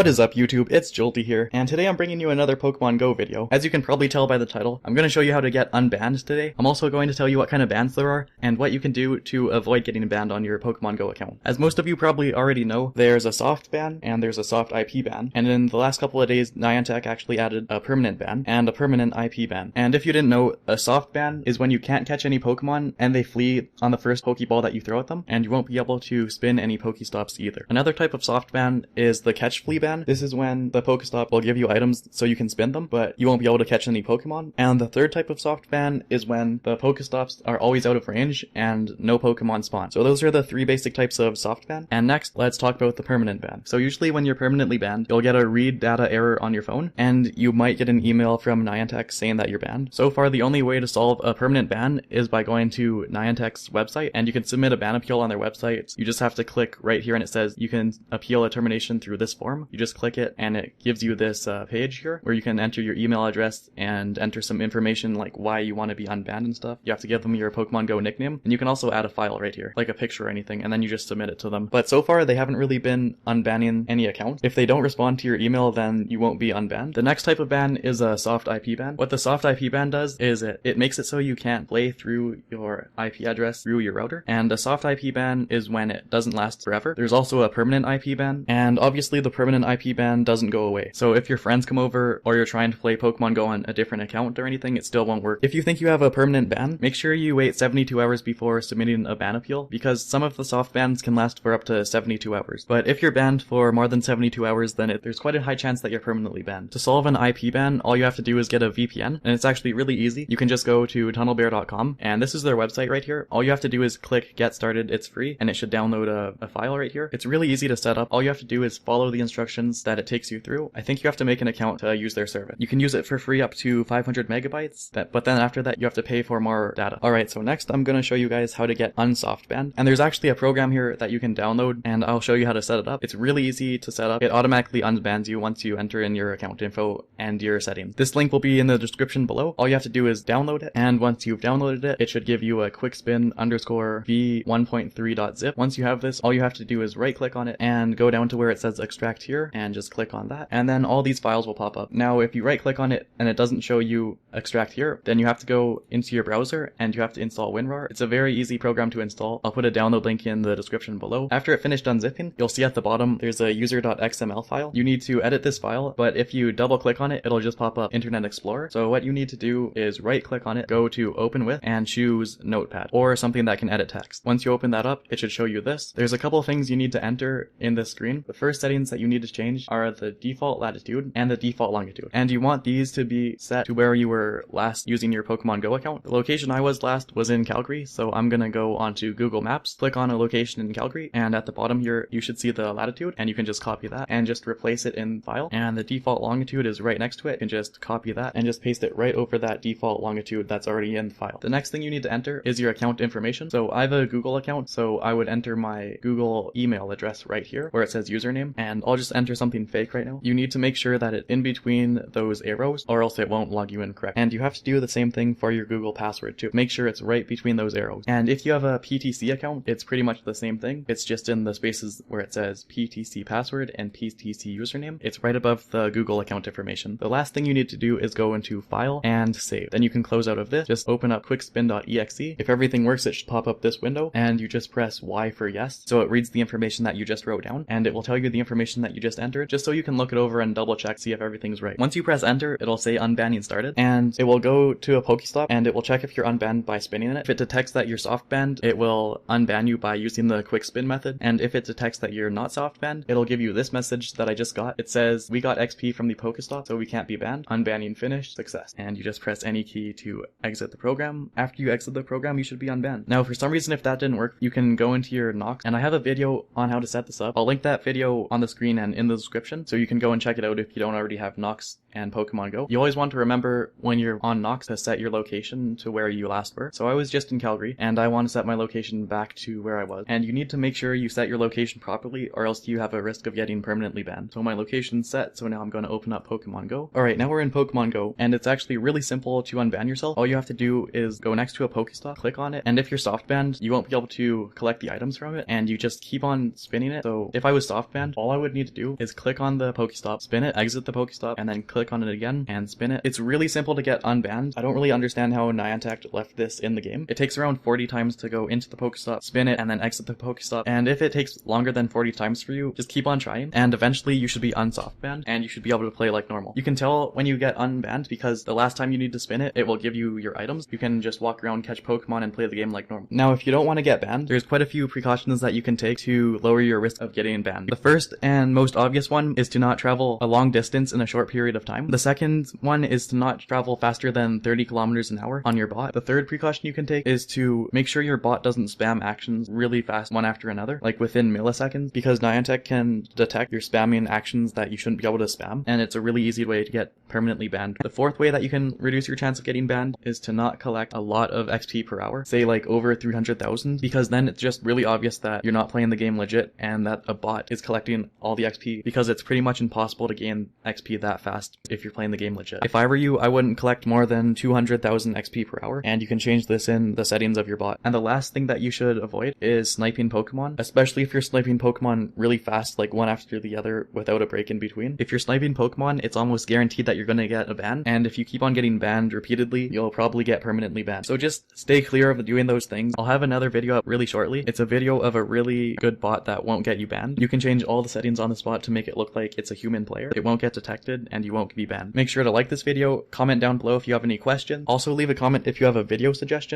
What is up YouTube, it's Jolty here, and today I'm bringing you another Pokemon Go video. As you can probably tell by the title, I'm going to show you how to get unbanned today. I'm also going to tell you what kind of bans there are, and what you can do to avoid getting banned on your Pokemon Go account. As most of you probably already know, there's a soft ban, and there's a soft IP ban, and in the last couple of days, Niantic actually added a permanent ban, and a permanent IP ban. And if you didn't know, a soft ban is when you can't catch any Pokemon, and they flee on the first Pokeball that you throw at them, and you won't be able to spin any Pokestops either. Another type of soft ban is the catch flee ban. This is when the Pokestop will give you items so you can spin them, but you won't be able to catch any Pokemon. And the third type of soft ban is when the Pokestops are always out of range and no Pokemon spawn. So those are the three basic types of soft ban. And next, let's talk about the permanent ban. So usually when you're permanently banned, you'll get a read data error on your phone, and you might get an email from Niantic saying that you're banned. So far, the only way to solve a permanent ban is by going to Niantic's website, and you can submit a ban appeal on their website. You just have to click right here and it says you can appeal a termination through this form. You just click it and it gives you this page here where you can enter your email address and enter some information like why you want to be unbanned and stuff. You have to give them your Pokemon Go nickname, and you can also add a file right here, like a picture or anything, and then you just submit it to them. But so far, they haven't really been unbanning any account. If they don't respond to your email, then you won't be unbanned. The next type of ban is a soft IP ban. What the soft IP ban does is it makes it so you can't play through your IP address through your router, and a soft IP ban is when it doesn't last forever. There's also a permanent IP ban, and obviously the permanent IP ban doesn't go away. So if your friends come over or you're trying to play Pokemon Go on a different account or anything, it still won't work. If you think you have a permanent ban, make sure you wait 72 hours before submitting a ban appeal, because some of the soft bans can last for up to 72 hours. But if you're banned for more than 72 hours, then there's quite a high chance that you're permanently banned. To solve an IP ban, all you have to do is get a VPN, and it's actually really easy. You can just go to tunnelbear.com, and this is their website right here. All you have to do is click get started, it's free, and it should download a file right here. It's really easy to set up. All you have to do is follow the instructions that it takes you through. I think you have to make an account to use their service. You can use it for free up to 500 megabytes, but then after that you have to pay for more data. Alright, so next I'm going to show you guys how to get unsoft banned. And there's actually a program here that you can download, and I'll show you how to set it up. It's really easy to set up. It automatically unbans you once you enter in your account info and your settings. This link will be in the description below. All you have to do is download it, and once you've downloaded it, it should give you a quickspin underscore v1.3.zip. Once you have this, all you have to do is right click on it and go down to where it says extract here and just click on that, and then all these files will pop up. Now if you right click on it and it doesn't show you extract here, then you have to go into your browser and you have to install WinRAR. It's a very easy program to install. I'll put a download link in the description below. After it finished unzipping, you'll see at the bottom there's a user.xml file. You need to edit this file, but if you double click on it, it'll just pop up Internet Explorer. So what you need to do is right click on it, go to open with, and choose Notepad or something that can edit text. Once you open that up, it should show you this. There's a couple things you need to enter in this screen. The first settings that you need to change are the default latitude and the default longitude, and you want these to be set to where you were last using your Pokemon Go account. The location I was last was in Calgary, so I'm gonna go onto Google Maps, click on a location in Calgary, and at the bottom here you should see the latitude, and you can just copy that and just replace it in file. And the default longitude is right next to it. You can just copy that and just paste it right over that default longitude that's already in the file. The next thing you need to enter is your account information. So I have a Google account, so I would enter my Google email address right here where it says username, and I'll just enter something fake right now. You need to make sure that it's in between those arrows or else it won't log you in correct. And you have to do the same thing for your Google password too. Make sure it's right between those arrows. And if you have a PTC account, it's pretty much the same thing. It's just in the spaces where it says PTC password and PTC username. It's right above the Google account information. The last thing you need to do is go into File and Save. Then you can close out of this. Just open up quickspin.exe. If everything works, it should pop up this window, and you just press Y for yes. So it reads the information that you just wrote down, and it will tell you the information that you just entered, just so you can look it over and double check, see if everything's right. Once you press enter, it'll say unbanning started, and it will go to a Pokestop, and it will check if you're unbanned by spinning it. If it detects that you're soft banned, it will unban you by using the quick spin method, and if it detects that you're not soft banned, it'll give you this message that I just got. It says, we got XP from the Pokestop, so we can't be banned. Unbanning finished, success. And you just press any key to exit the program. After you exit the program, you should be unbanned. Now, for some reason, if that didn't work, you can go into your Nox, and I have a video on how to set this up. I'll link that video on the screen and in the description, so you can go and check it out if you don't already have Nox and Pokemon Go. You always want to remember when you're on Nox to set your location to where you last were. So I was just in Calgary, and I want to set my location back to where I was. And you need to make sure you set your location properly, or else you have a risk of getting permanently banned. So my location's set, so now I'm going to open up Pokemon Go. Alright, now we're in Pokemon Go, and it's actually really simple to unban yourself. All you have to do is go next to a Pokestop, click on it, and if you're soft banned, you won't be able to collect the items from it, and you just keep on spinning it. So if I was soft banned, all I would need to do do is click on the Pokestop, spin it, exit the Pokestop, and then click on it again and spin it. It's really simple to get unbanned. I don't really understand how Niantic left this in the game. It takes around 40 times to go into the Pokestop, spin it, and then exit the Pokestop. And if it takes longer than 40 times for you, just keep on trying. And eventually you should be unsoft banned and you should be able to play like normal. You can tell when you get unbanned because the last time you need to spin it, it will give you your items. You can just walk around, catch Pokemon, and play the game like normal. Now, if you don't want to get banned, there's quite a few precautions that you can take to lower your risk of getting banned. The first and most obvious one is to not travel a long distance in a short period of time. The second one is to not travel faster than 30 kilometers an hour on your bot. The third precaution you can take is to make sure your bot doesn't spam actions really fast one after another, like within milliseconds, because Niantic can detect your spamming actions that you shouldn't be able to spam, and it's a really easy way to get permanently banned. The fourth way that you can reduce your chance of getting banned is to not collect a lot of XP per hour, say like over 300,000, because then it's just really obvious that you're not playing the game legit and that a bot is collecting all the XP, because it's pretty much impossible to gain XP that fast if you're playing the game legit. If I were you, I wouldn't collect more than 200,000 XP per hour, and you can change this in the settings of your bot. And the last thing that you should avoid is sniping Pokemon, especially if you're sniping Pokemon really fast, like one after the other without a break in between. If you're sniping Pokemon, it's almost guaranteed that you're going to get a ban, and if you keep on getting banned repeatedly, you'll probably get permanently banned. So just stay clear of doing those things. I'll have another video up really shortly. It's a video of a really good bot that won't get you banned. You can change all the settings on this bot to make it look like it's a human player. It won't get detected and you won't be banned. Make sure to like this video, comment down below if you have any questions. Also leave a comment if you have a video suggestion.